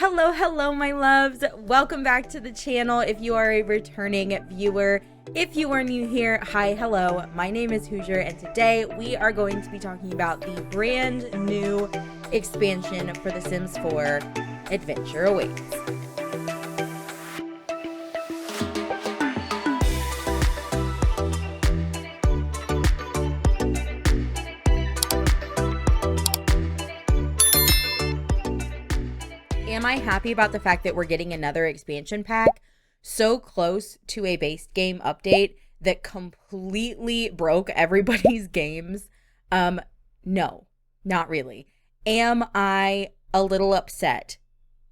Hello, my loves. Welcome back to the channel. If you are a returning viewer, if you are new here, hi, hello. My name is Hoosier, and today we are going to be talking about the brand new expansion for The Sims 4, Adventure Awaits. Am I happy about the fact that we're getting another expansion pack so close to a base game update that completely broke everybody's games? No, not really. Am I a little upset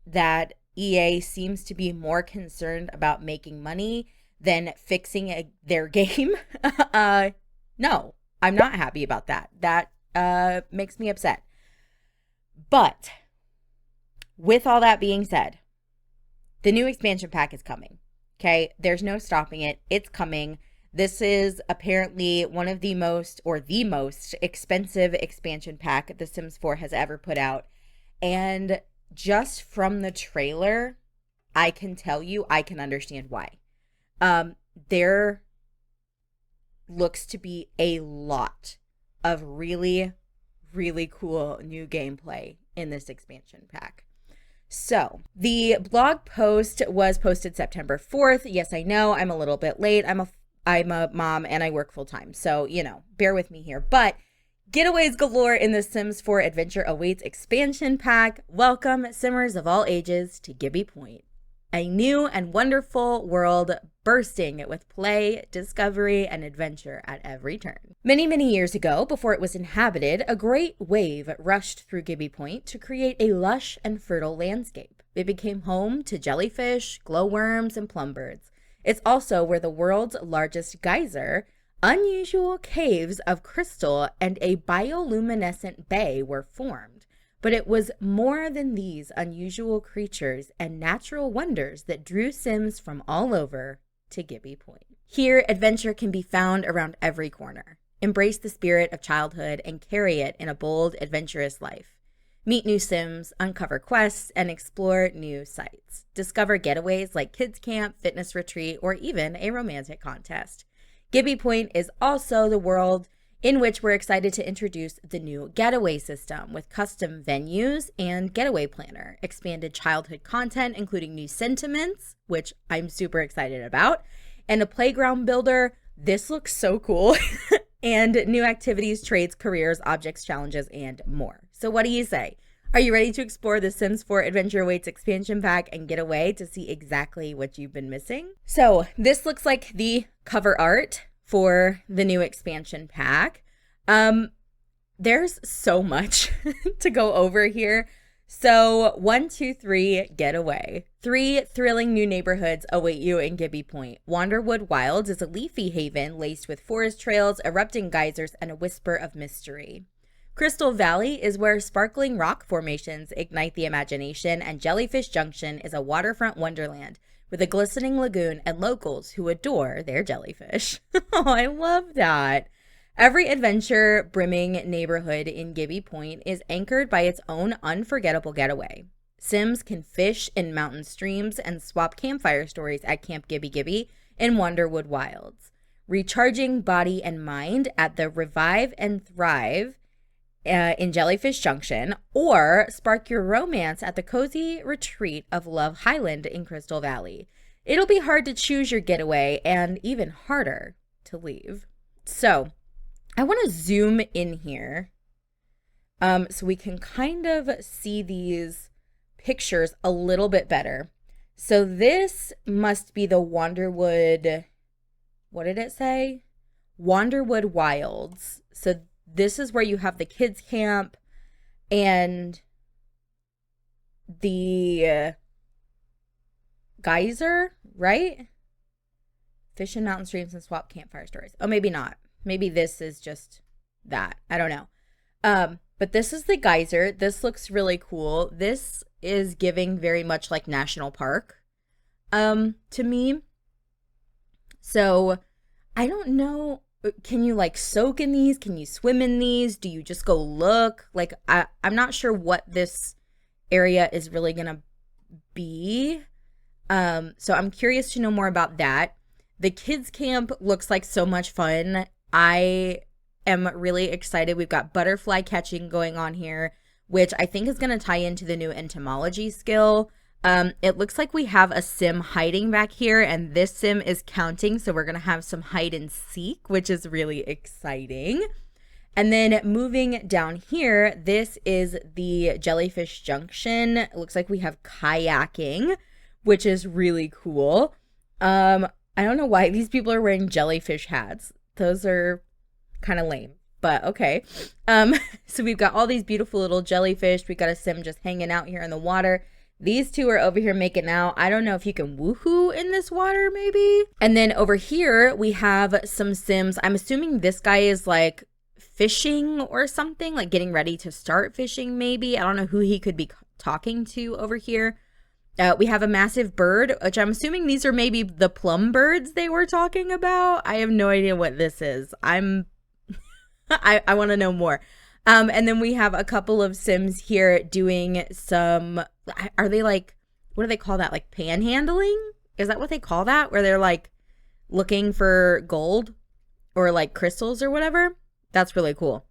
that EA seems to be more concerned about making money than fixing their game? No, I'm not happy about that. That makes me upset. But with all that being said, the new expansion pack is coming, okay? There's no stopping it. It's coming. This is apparently one of the most, or the most expensive expansion pack The Sims 4 has ever put out. And just from the trailer, I can tell you, I can understand why. There looks to be a lot of really, really cool new gameplay in this expansion pack. So the blog post was posted September 4th. Yes, I know I'm a little bit late. I'm a mom and I work full time. So, bear with me here. But getaways galore in the Sims 4 Adventure Awaits expansion pack. Welcome, Simmers of all ages, to Gibby Point, a new and wonderful world bursting with play, discovery, and adventure at every turn. Many, many years ago, before it was inhabited, a great wave rushed through Gibby Point to create a lush and fertile landscape. It became home to jellyfish, glowworms, and plumbirds. It's also where the world's largest geyser, unusual caves of crystal, and a bioluminescent bay were formed. But it was more than these unusual creatures and natural wonders that drew Sims from all over to Gibby Point. Here, adventure can be found around every corner. Embrace the spirit of childhood and carry it in a bold, adventurous life. Meet new Sims, uncover quests, and explore new sites. Discover getaways like kids camp, fitness retreat, or even a romantic contest. Gibby Point is also the world in which we're excited to introduce the new getaway system with custom venues and getaway planner, expanded childhood content, including new sentiments, which I'm super excited about, and a playground builder. This looks so cool. And new activities, trades, careers, objects, challenges, and more. So what do you say? Are you ready to explore the Sims 4 Adventure Awaits expansion pack and get away to see exactly what you've been missing? So this looks like the cover art for the new expansion pack. There's so much to go over here. So 1, 2, 3, get away. 3 thrilling new neighborhoods await you in Gibby Point. Wanderwood Wilds is a leafy haven laced with forest trails, erupting geysers, and a whisper of mystery. Crystal Valley is where sparkling rock formations ignite the imagination, and Jellyfish Junction is a waterfront wonderland with a glistening lagoon and locals who adore their jellyfish. Oh, I love that. Every adventure brimming neighborhood in Gibby Point is anchored by its own unforgettable getaway. Sims can fish in mountain streams and swap campfire stories at Camp Gibby Gibby in Wanderwood Wilds. Recharging body and mind at the Revive and Thrive in Jellyfish Junction, or spark your romance at the cozy retreat of Love Highland in Crystal Valley. It'll be hard to choose your getaway and even harder to leave. So I want to zoom in here so we can kind of see these pictures a little bit better. So this must be the Wanderwood, what did it say? Wanderwood Wilds. So this is where you have the kids camp and the geyser, right? Fish in mountain streams and swap campfire stories. Oh, maybe not. Maybe this is just that. I don't know. But this is the geyser. This looks really cool. This is giving very much like National Park to me. So I don't know. Can you like soak in these? Can you swim in these? Do you just go look? Like I'm not sure what this area is really gonna be. So I'm curious to know more about that. The kids camp looks like so much fun. I am really excited. We've got butterfly catching going on here, which I think is going to tie into the new entomology skill. It looks like we have a sim hiding back here, and this sim is counting, so we're going to have some hide and seek, which is really exciting. And then moving down here, this is the Jellyfish Junction. It looks like we have kayaking, which is really cool. I don't know why these people are wearing jellyfish hats. Those are kind of lame, but okay. So we've got all these beautiful little jellyfish. We got a sim just hanging out here in the water. These two are over here making out. I don't know if you can woohoo in this water, maybe. And then over here, we have some sims. I'm assuming this guy is like fishing or something, like getting ready to start fishing, maybe. I don't know who he could be talking to over here. We have a massive bird, which I'm assuming these are maybe the plum birds they were talking about. I have no idea what this is. I want to know more. And then we have a couple of sims here doing some, are they like, what do they call that? Like panhandling? Is that what they call that? Where they're like looking for gold or like crystals or whatever? That's really cool.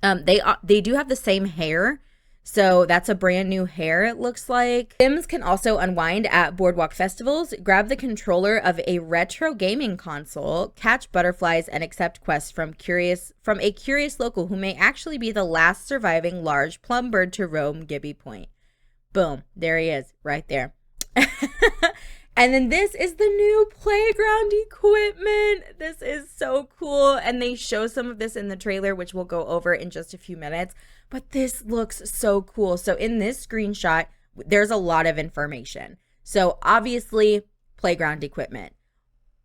They do have the same hair. So that's a brand new hair, it looks like. Sims can also unwind at boardwalk festivals, grab the controller of a retro gaming console, catch butterflies, and accept quests from a curious local who may actually be the last surviving large plum bird to roam Gibby Point. Boom, there he is, right there. And then this is the new playground equipment. This is so cool. And they show some of this in the trailer, which we'll go over in just a few minutes. But this looks so cool. So in this screenshot, there's a lot of information. So obviously, playground equipment.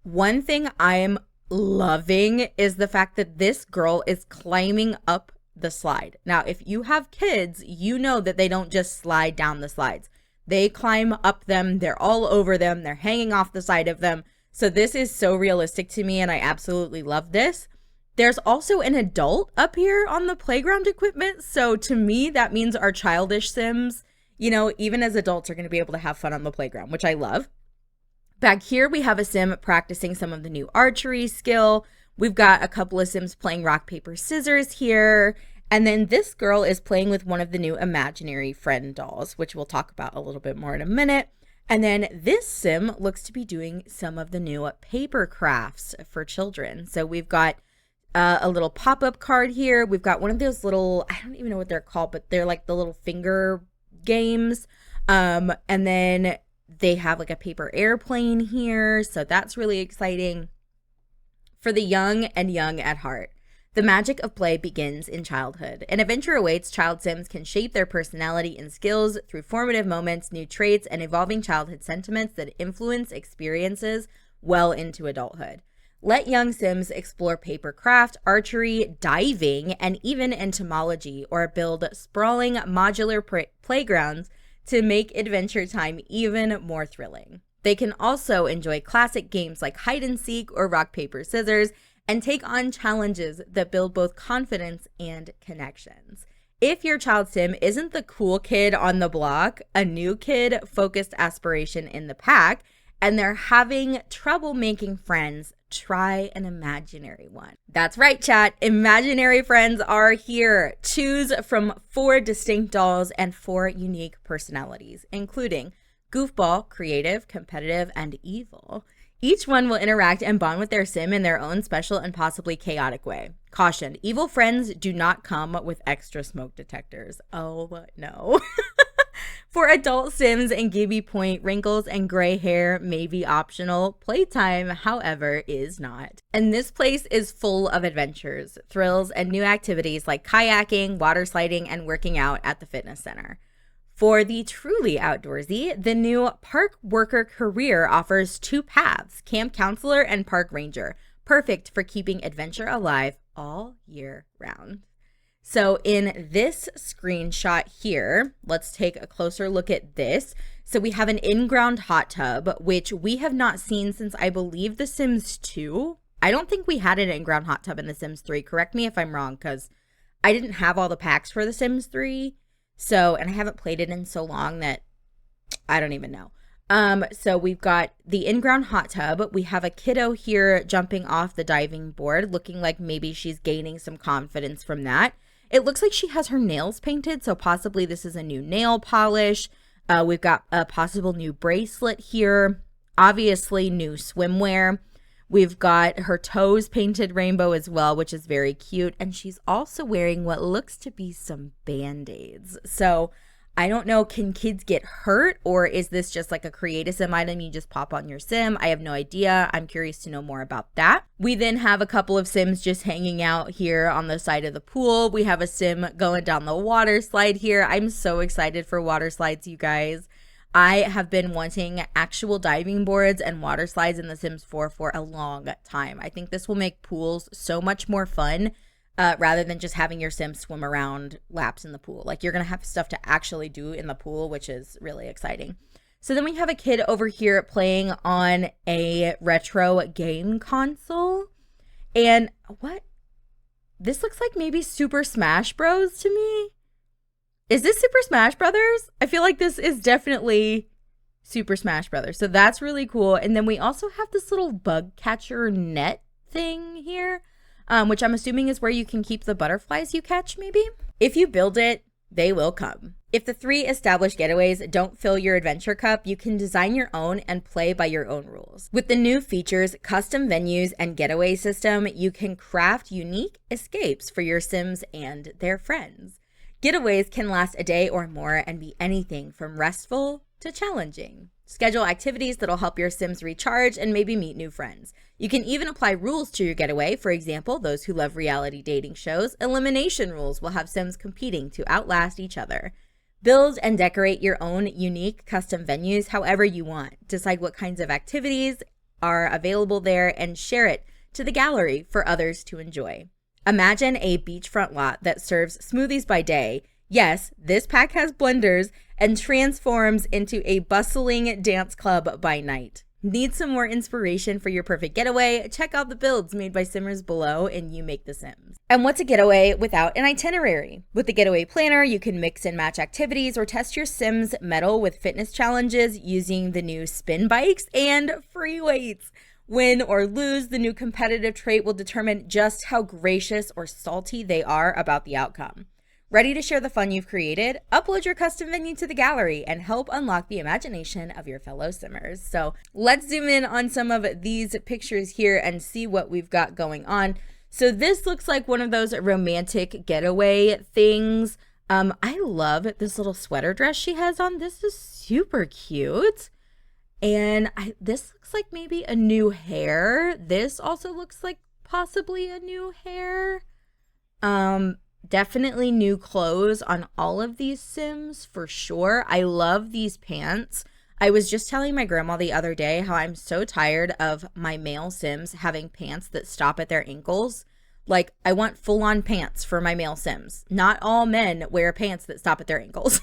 One thing I'm loving is the fact that this girl is climbing up the slide. Now, if you have kids, you know that they don't just slide down the slides. They climb up them. They're all over them. They're hanging off the side of them. So this is so realistic to me, and I absolutely love this. There's also an adult up here on the playground equipment. So to me, that means our childish sims, you know, even as adults, are going to be able to have fun on the playground, which I love. Back here, we have a sim practicing some of the new archery skill. We've got a couple of sims playing rock, paper, scissors here. And then this girl is playing with one of the new imaginary friend dolls, which we'll talk about a little bit more in a minute. And then this sim looks to be doing some of the new paper crafts for children. So we've got a little pop-up card here. We've got one of those little, I don't even know what they're called, but they're like the little finger games. And then they have like a paper airplane here. So that's really exciting. For the young and young at heart, the magic of play begins in childhood. An adventure awaits. Child sims can shape their personality and skills through formative moments, new traits, and evolving childhood sentiments that influence experiences well into adulthood. Let young sims explore paper craft, archery, diving, and even entomology, or build sprawling modular playgrounds to make adventure time even more thrilling. They can also enjoy classic games like hide and seek or rock, paper, scissors, and take on challenges that build both confidence and connections. If your child sim isn't the cool kid on the block, a new kid focused aspiration in the pack, and they're having trouble making friends, try an imaginary one. That's right, chat. Imaginary friends are here. Choose from 4 distinct dolls and 4 unique personalities, including goofball, creative, competitive, and evil. Each one will interact and bond with their sim in their own special and possibly chaotic way. Caution, evil friends do not come with extra smoke detectors. Oh, no. For adult sims and Gibby Point, wrinkles and gray hair may be optional. Playtime, however, is not. And this place is full of adventures, thrills, and new activities like kayaking, water sliding, and working out at the fitness center. For the truly outdoorsy, the new Park Worker career offers 2 paths, Camp Counselor and Park Ranger, perfect for keeping adventure alive all year round. So in this screenshot here, let's take a closer look at this. So we have an in-ground hot tub, which we have not seen since I believe The Sims 2. I don't think we had an in-ground hot tub in The Sims 3. Correct me if I'm wrong, because I didn't have all the packs for The Sims 3. So, and I haven't played it in so long that I don't even know. So we've got the in-ground hot tub. We have a kiddo here jumping off the diving board, looking like maybe she's gaining some confidence from that. It looks like she has her nails painted, so possibly this is a new nail polish. We've got a possible new bracelet here. Obviously, new swimwear. We've got her toes painted rainbow as well, which is very cute. And she's also wearing what looks to be some Band-Aids. So I don't know, can kids get hurt, or is this just like a create a sim item you just pop on your sim? I have no idea. I'm curious to know more about that. We then have a couple of sims just hanging out here on the side of the pool. We have a sim going down the water slide here. I'm so excited for water slides, you guys. I have been wanting actual diving boards and water slides in The Sims 4 for a long time. I think this will make pools so much more fun. Rather than just having your sim swim around laps in the pool. Like, you're going to have stuff to actually do in the pool, which is really exciting. So then we have a kid over here playing on a retro game console. And what? This looks like maybe Super Smash Bros. To me. Is this Super Smash Brothers? I feel like this is definitely Super Smash Brothers. So that's really cool. And then we also have this little bug catcher net thing here. Which I'm assuming is where you can keep the butterflies you catch, maybe? If you build it, they will come. If the 3 established getaways don't fill your adventure cup, you can design your own and play by your own rules. With the new features, custom venues, and getaway system, you can craft unique escapes for your Sims and their friends. Getaways can last a day or more and be anything from restful to challenging. Schedule activities that'll help your Sims recharge and maybe meet new friends. You can even apply rules to your getaway. For example, those who love reality dating shows, elimination rules will have Sims competing to outlast each other. Build and decorate your own unique custom venues however you want. Decide what kinds of activities are available there and share it to the gallery for others to enjoy. Imagine a beachfront lot that serves smoothies by day. Yes, this pack has blenders and transforms into a bustling dance club by night. Need some more inspiration for your perfect getaway? Check out the builds made by Simmers below and you make the Sims. And what's a getaway without an itinerary? With the Getaway Planner, you can mix and match activities or test your Sims mettle with fitness challenges using the new spin bikes and free weights. Win or lose, the new competitive trait will determine just how gracious or salty they are about the outcome. Ready to share the fun you've created? Upload your custom venue to the gallery and help unlock the imagination of your fellow Simmers. So let's zoom in on some of these pictures here and see what we've got going on. So this looks like one of those romantic getaway things. I love this little sweater dress she has on. This is super cute. And this looks like maybe a new hair. This also looks like possibly a new hair. Definitely new clothes on all of these Sims for sure. I love these pants. I was just telling my grandma the other day how I'm so tired of my male Sims having pants that stop at their ankles. Like, I want full-on pants for my male Sims. Not all men wear pants that stop at their ankles.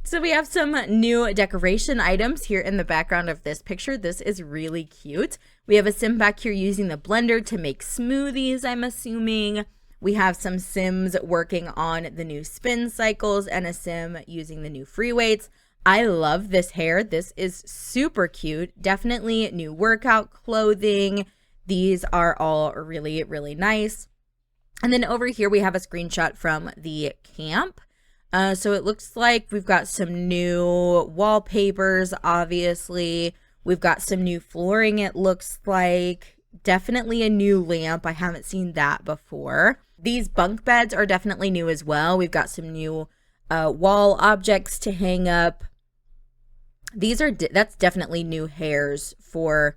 So we have some new decoration items here in the background of this picture. This is really cute. We have a Sim back here using the blender to make smoothies, I'm assuming. We have some Sims working on the new spin cycles and a Sim using the new free weights. I love this hair. This is super cute. Definitely new workout clothing. These are all really, really nice. And then over here we have a screenshot from the camp. So it looks like we've got some new wallpapers, obviously. We've got some new flooring, it looks like. Definitely a new lamp. I haven't seen that before. These bunk beds are definitely new as well. We've got some new wall objects to hang up. These are that's definitely new hairs for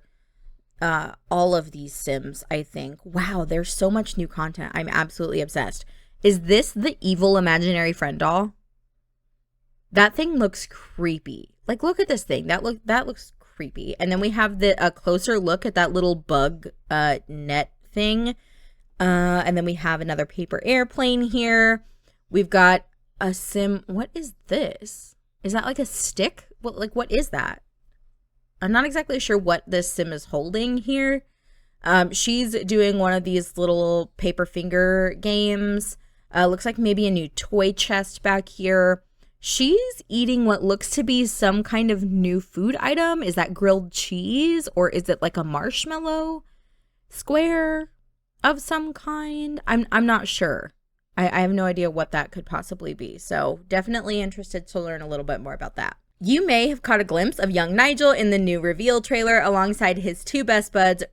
all of these Sims, I think. Wow, there's so much new content. I'm absolutely obsessed. Is this the evil imaginary friend doll? That thing looks creepy. Like, look at this thing. That looks creepy. And then we have a closer look at that little bug net thing. And then we have another paper airplane here. We've got a Sim. What is this? Is that like a stick? What is that? I'm not exactly sure what this Sim is holding here. She's doing one of these little paper finger games. Looks like maybe a new toy chest back here. She's eating what looks to be some kind of new food item. Is that grilled cheese, or is it like a marshmallow square of some kind? I'm not sure. I have no idea what that could possibly be. So definitely interested to learn a little bit more about that. You may have caught a glimpse of young Nigel in the new reveal trailer alongside his two best buds,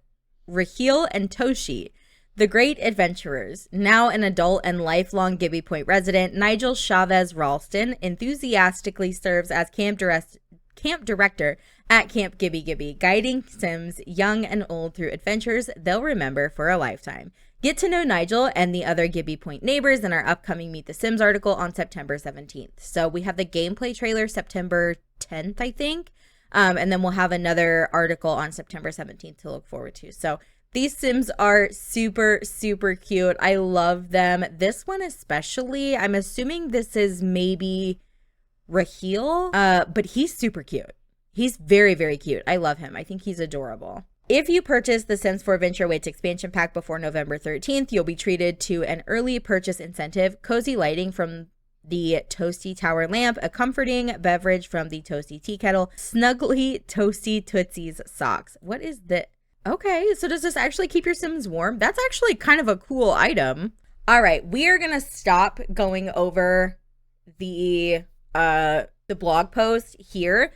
Raheel and Toshi. The great adventurers. Now an adult and lifelong Gibby Point resident, Nigel Chavez Ralston enthusiastically serves as camp director at Camp Gibby Gibby, guiding Sims young and old through adventures they'll remember for a lifetime. Get to know Nigel and the other Gibby Point neighbors in our upcoming Meet the Sims article on September 17th. So we have the gameplay trailer September 10th, I think. And then we'll have another article on September 17th to look forward to. So these Sims are super, super cute. I love them. This one especially, I'm assuming this is maybe Raheel, but he's super cute. He's very, very cute. I love him. I think he's adorable. If you purchase the Sims 4 Venture Awaits expansion pack before November 13th, you'll be treated to an early purchase incentive, cozy lighting from the Toasty Tower lamp, a comforting beverage from the Toasty tea kettle, snuggly Toasty Tootsies socks. What is the... Okay, so does this actually keep your Sims warm? That's actually kind of a cool item. All right, we are going to stop going over the blog post here.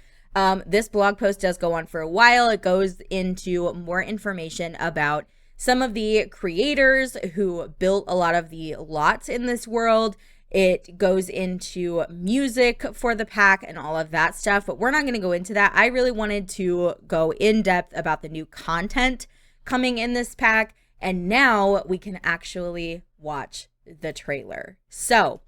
This blog post does go on for a while. It goes into more information about some of the creators who built a lot of the lots in this world. It goes into music for the pack and all of that stuff, but we're not going to go into that. I really wanted to go in depth about the new content coming in this pack, and now we can actually watch the trailer. So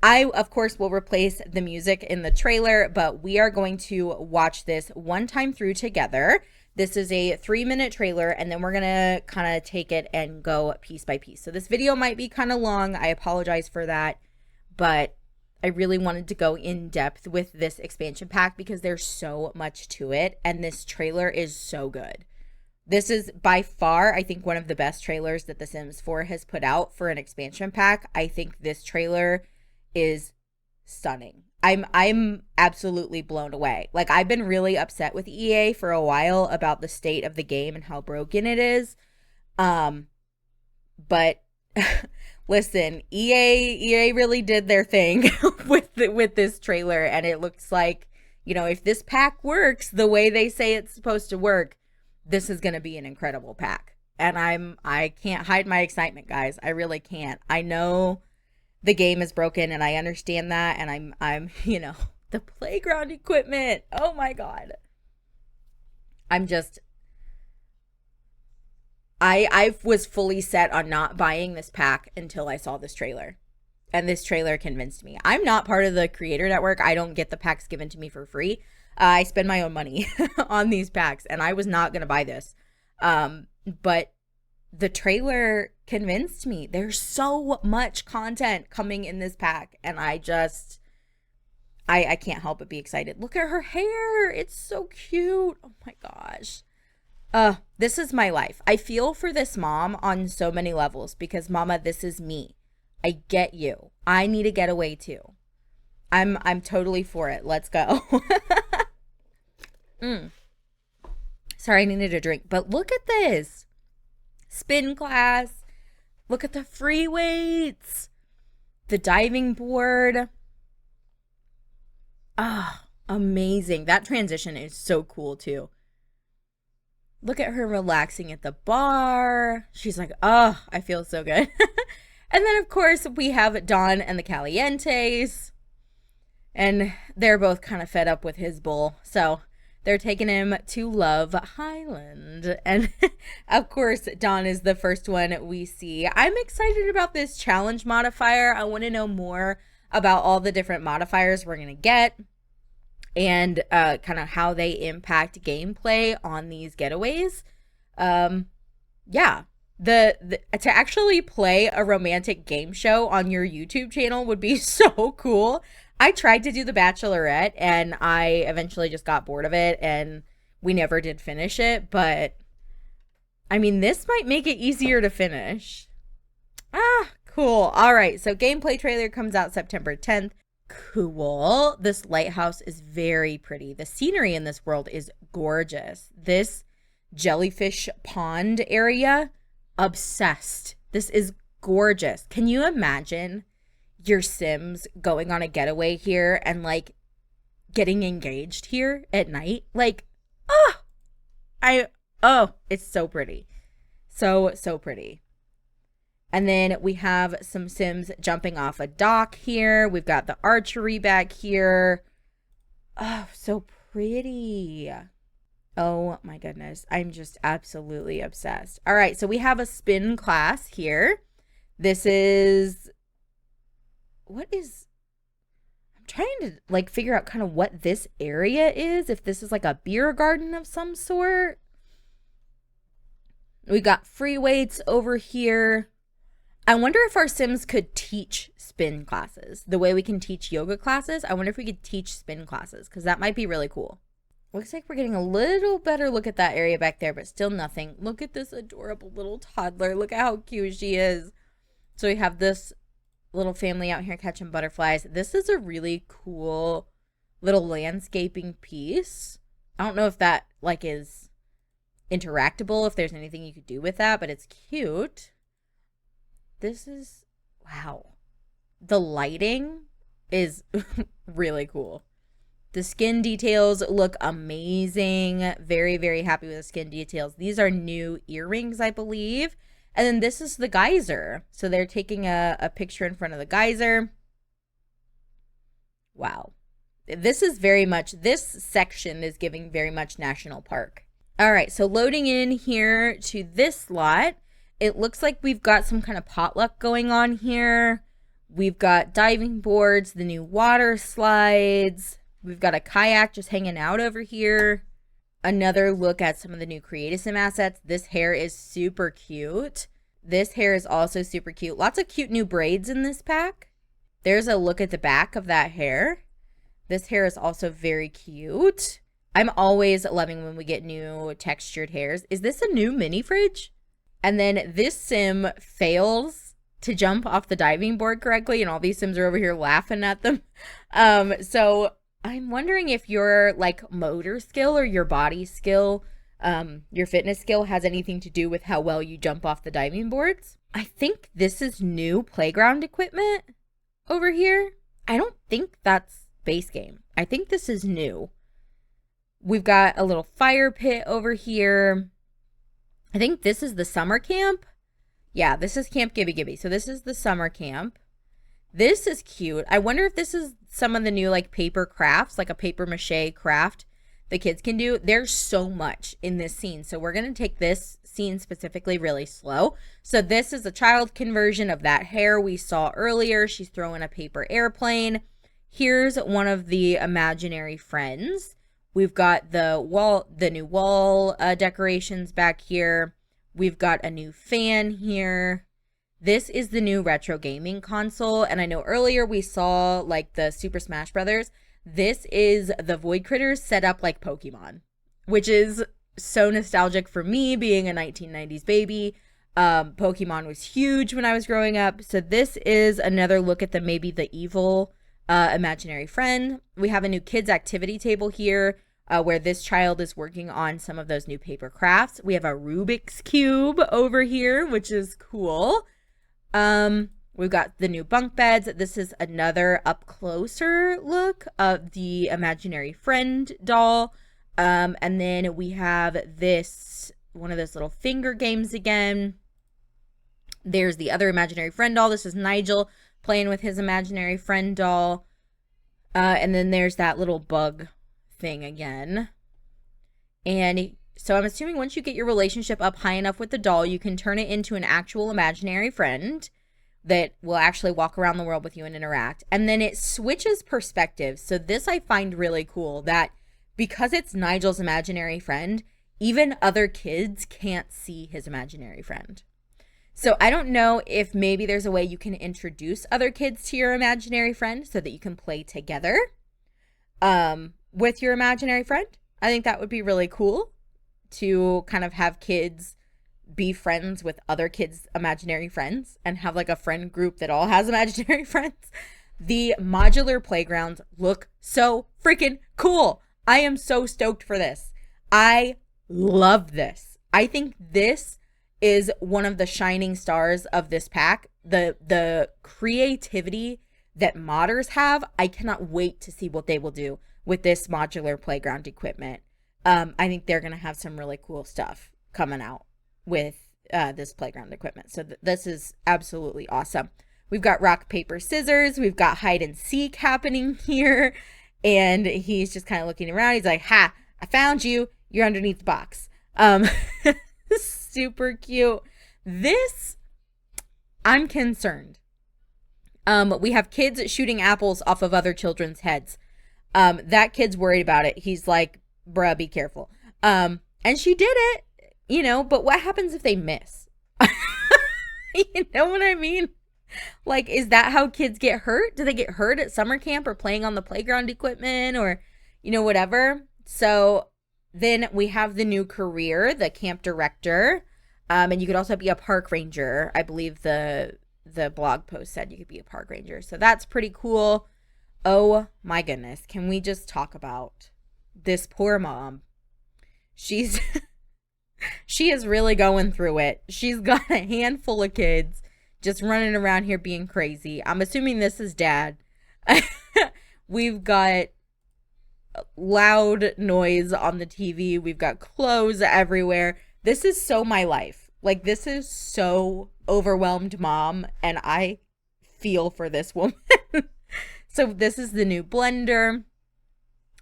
I, of course, will replace the music in the trailer, but we are going to watch this one time through together. This is a 3-minute trailer, and then we're going to kind of take it and go piece by piece. So this video might be kind of long. I apologize for that, but I really wanted to go in depth with this expansion pack because there's so much to it, and this trailer is so good. This is by far, I think, one of the best trailers that The Sims 4 has put out for an expansion pack. I think this trailer is stunning. I'm absolutely blown away. Like, I've been really upset with EA for a while about the state of the game and how broken it is. But listen, EA really did their thing with this trailer, and it looks like, you know, if this pack works the way they say it's supposed to work, this is going to be an incredible pack. And I can't hide my excitement, guys. I really can't. I know the game is broken, and I understand that, and I'm you know, the playground equipment. Oh my god. I was fully set on not buying this pack until I saw this trailer. And this trailer convinced me. I'm not part of the creator network. I don't get the packs given to me for free. I spend my own money on these packs, and I was not going to buy this. But the trailer convinced me. There's so much content coming in this pack, and I can't help but be excited. Look at her hair. It's so cute. Oh my gosh. This is my life. I feel for this mom on so many levels because, mama, this is me. I get you. I need a getaway too. I'm totally for it. Let's go. Sorry, I needed a drink. But look at this. Spin class. Look at the free weights. The diving board. Ah, amazing. That transition is so cool too. Look at her relaxing at the bar. She's like, oh, I feel so good. And then, of course, we have Don and the Calientes. And they're both kind of fed up with his bull. So they're taking him to Love Highland. And, of course, Don is the first one we see. I'm excited about this challenge modifier. I want to know more about all the different modifiers we're going to get. And kind of how they impact gameplay on these getaways. Yeah. To actually play a romantic game show on your YouTube channel would be so cool. I tried to do The Bachelorette, and I eventually just got bored of it, and we never did finish it. But, I mean, this might make it easier to finish. Ah, cool. All right, so gameplay trailer comes out September 10th. cool. This lighthouse is very pretty. The scenery in this world is gorgeous. This jellyfish pond area, obsessed. This is gorgeous. Can you imagine your Sims going on a getaway here and like getting engaged here at night? Like, oh, it's so pretty. So pretty. And then we have some Sims jumping off a dock here. We've got the archery back here. Oh, so pretty. Oh my goodness. I'm just absolutely obsessed. All right, so we have a spin class here. This is, I'm trying to like figure out kind of what this area is. If this is like a beer garden of some sort. We got free weights over here. I wonder if our Sims could teach spin classes the way we can teach yoga classes. I wonder if we could teach spin classes because that might be really cool. Looks like we're getting a little better look at that area back there, but still nothing. Look at this adorable little toddler. Look at how cute she is. So we have this little family out here catching butterflies. This is a really cool little landscaping piece. I don't know if that like is interactable, if there's anything you could do with that, but it's cute. This is, wow. The lighting is really cool. The skin details look amazing. Very, very happy with the skin details. These are new earrings, I believe. And then this is the geyser. So they're taking a picture in front of the geyser. Wow. This section is giving very much national park. All right, so loading in here to this lot. It looks like we've got some kind of potluck going on here. We've got diving boards, the new water slides. We've got a kayak just hanging out over here. Another look at some of the new Create a Sim assets. This hair is super cute. This hair is also super cute. Lots of cute new braids in this pack. There's a look at the back of that hair. This hair is also very cute. I'm always loving when we get new textured hairs. Is this a new mini fridge? And then this Sim fails to jump off the diving board correctly, and all these Sims are over here laughing at them. So I'm wondering if your like motor skill or your body skill, your fitness skill has anything to do with how well you jump off the diving boards. I think this is new playground equipment over here. I don't think that's base game. I think this is new. We've got a little fire pit over here. I think this is the summer camp. Yeah, this is Camp Gibby Gibby. So this is the summer camp. This is cute. I wonder if this is some of the new like paper crafts, like a paper mache craft the kids can do. There's so much in this scene. So we're going to take this scene specifically really slow. So this is a child conversion of that hair we saw earlier. She's throwing a paper airplane. Here's one of the imaginary friends. We've got the new wall decorations back here. We've got a new fan here. This is the new retro gaming console. And I know earlier we saw like the Super Smash Brothers. This is the Void Critters set up like Pokemon, which is so nostalgic for me being a 1990s baby. Pokemon was huge when I was growing up. So this is another look at maybe the evil imaginary friend. We have a new kids activity table here where this child is working on some of those new paper crafts. We have a Rubik's Cube over here, which is cool. We've got the new bunk beds. This is another up closer look of the imaginary friend doll. And then we have one of those little finger games again. There's the other imaginary friend doll. This is Nigel playing with his imaginary friend doll. And then there's that little bug thing again. And so I'm assuming once you get your relationship up high enough with the doll, you can turn it into an actual imaginary friend that will actually walk around the world with you and interact. And then it switches perspectives. So this I find really cool, that because it's Nigel's imaginary friend, even other kids can't see his imaginary friend. So I don't know if maybe there's a way you can introduce other kids to your imaginary friend so that you can play together with your imaginary friend. I think that would be really cool to kind of have kids be friends with other kids' imaginary friends and have like a friend group that all has imaginary friends. The modular playgrounds look so freaking cool. I am so stoked for this. I love this. I think this is one of the shining stars of this pack. The creativity that modders have, I cannot wait to see what they will do with this modular playground equipment. I think they're going to have some really cool stuff coming out with this playground equipment. So this is absolutely awesome. We've got rock, paper, scissors. We've got hide and seek happening here. And he's just kind of looking around. He's like, ha, I found you. You're underneath the box. Super cute. This, I'm concerned. We have kids shooting apples off of other children's heads. That kid's worried about it. He's like, bruh, be careful. And she did it, you know, but what happens if they miss? You know what I mean? Like, is that how kids get hurt? Do they get hurt at summer camp or playing on the playground equipment or, you know, whatever? So then we have the new career, the camp director. And you could also be a park ranger. I believe the blog post said you could be a park ranger. So that's pretty cool. Oh my goodness. Can we just talk about this poor mom? She is really going through it. She's got a handful of kids just running around here being crazy. I'm assuming this is dad. We've got loud noise on the TV. We've got clothes everywhere. This is so my life. Like, this is so overwhelmed mom, and I feel for this woman. So this is the new blender.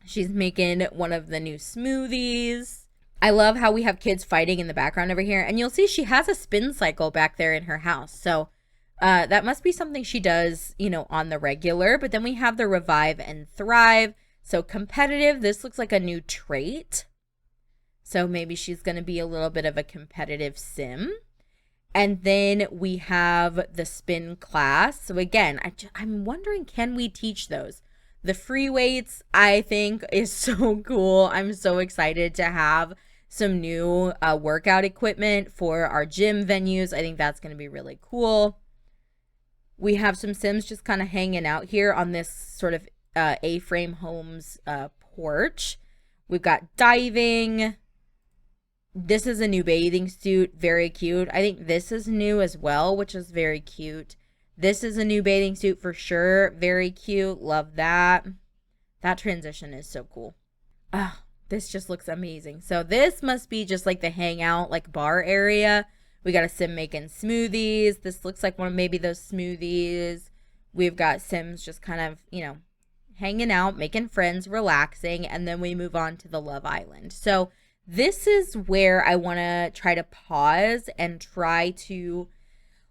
She's making one of the new smoothies. I love how we have kids fighting in the background over here. And you'll see she has a spin cycle back there in her house. So that must be something she does, you know, on the regular. But then we have the revive and thrive. So competitive. This looks like a new trait. So maybe she's going to be a little bit of a competitive sim. And then we have the spin class. So again, I'm wondering, can we teach those? The free weights, I think, is so cool. I'm so excited to have some new workout equipment for our gym venues. I think that's going to be really cool. We have some Sims just kind of hanging out here on this sort of A-frame homes porch. We've got diving. This is a new bathing suit. Very cute. I think this is new as well, which is very cute. This is a new bathing suit for sure. Very cute. Love that. That transition is so cool. Oh, this just looks amazing. So this must be just like the hangout, like bar area. We got a sim making smoothies. This looks like one of maybe those smoothies. We've got Sims just kind of, you know, hanging out, making friends, relaxing. And then we move on to the Love Island. So this is where I want to try to pause and try to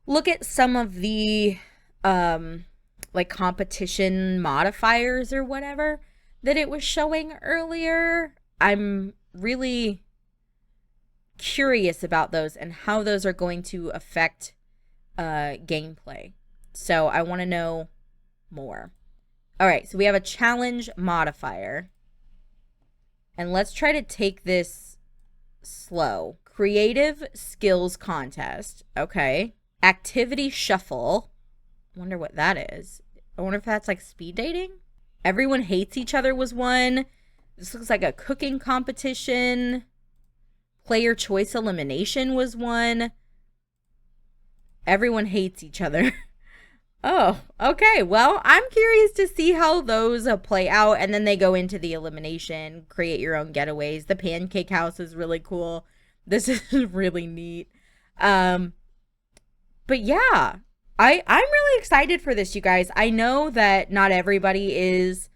look at some of the like competition modifiers or whatever that it was showing earlier. I'm really curious about those and how those are going to affect gameplay. So I want to know more. All right, so we have a challenge modifier. And let's try to take this slow. Creative skills contest. Okay. Activity shuffle. I wonder what that is. I wonder if that's like speed dating. Everyone hates each other was one. This looks like a cooking competition. Player choice elimination was one. Everyone hates each other. Oh, okay. Well, I'm curious to see how those play out. And then they go into the elimination, create your own getaways. The pancake house is really cool. This is really neat. But yeah, I'm really excited for this, you guys. I know that not everybody is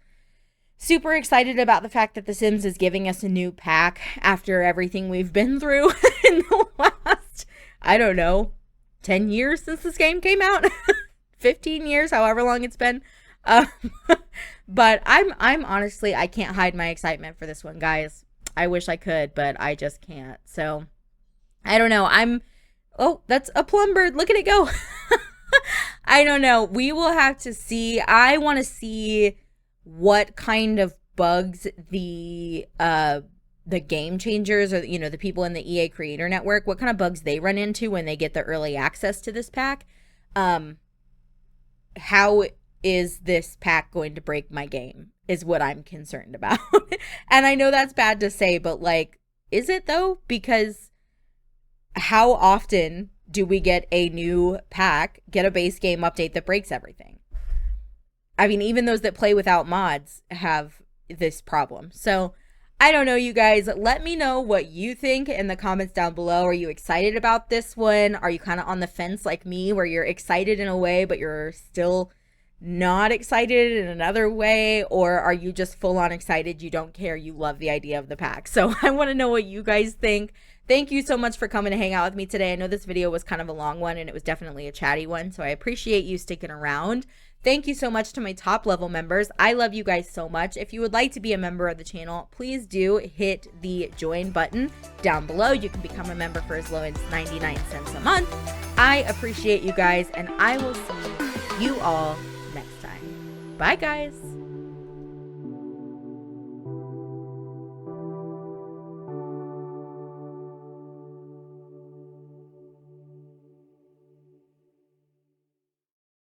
super excited about the fact that The Sims is giving us a new pack after everything we've been through in the last, I don't know, 10 years since this game came out. 15 years, however long it's been. But I'm honestly, I can't hide my excitement for this one, guys. I wish I could, but I just can't. So, I don't know. Oh, that's a plum bird. Look at it go. I don't know. We will have to see. I want to see what kind of bugs the game changers or, you know, the people in the EA Creator Network, what kind of bugs they run into when they get the early access to this pack. How is this pack going to break my game is what I'm concerned about. And I know that's bad to say, but like, is it though? Because how often do we get a new pack, get a base game update that breaks everything? I mean, even those that play without mods have this problem. So I don't know, you guys. Let me know what you think in the comments down below. Are you excited about this one? Are you kind of on the fence like me, where you're excited in a way, but you're still not excited in another way? Or are you just full on excited? You don't care. You love the idea of the pack. So I want to know what you guys think. Thank you so much for coming to hang out with me today. I know this video was kind of a long one, and it was definitely a chatty one, so I appreciate you sticking around. Thank you so much to my top level members. I love you guys so much. If you would like to be a member of the channel, please do hit the join button down below. You can become a member for as low as 99 cents a month. I appreciate you guys, and I will see you all next time. Bye, guys.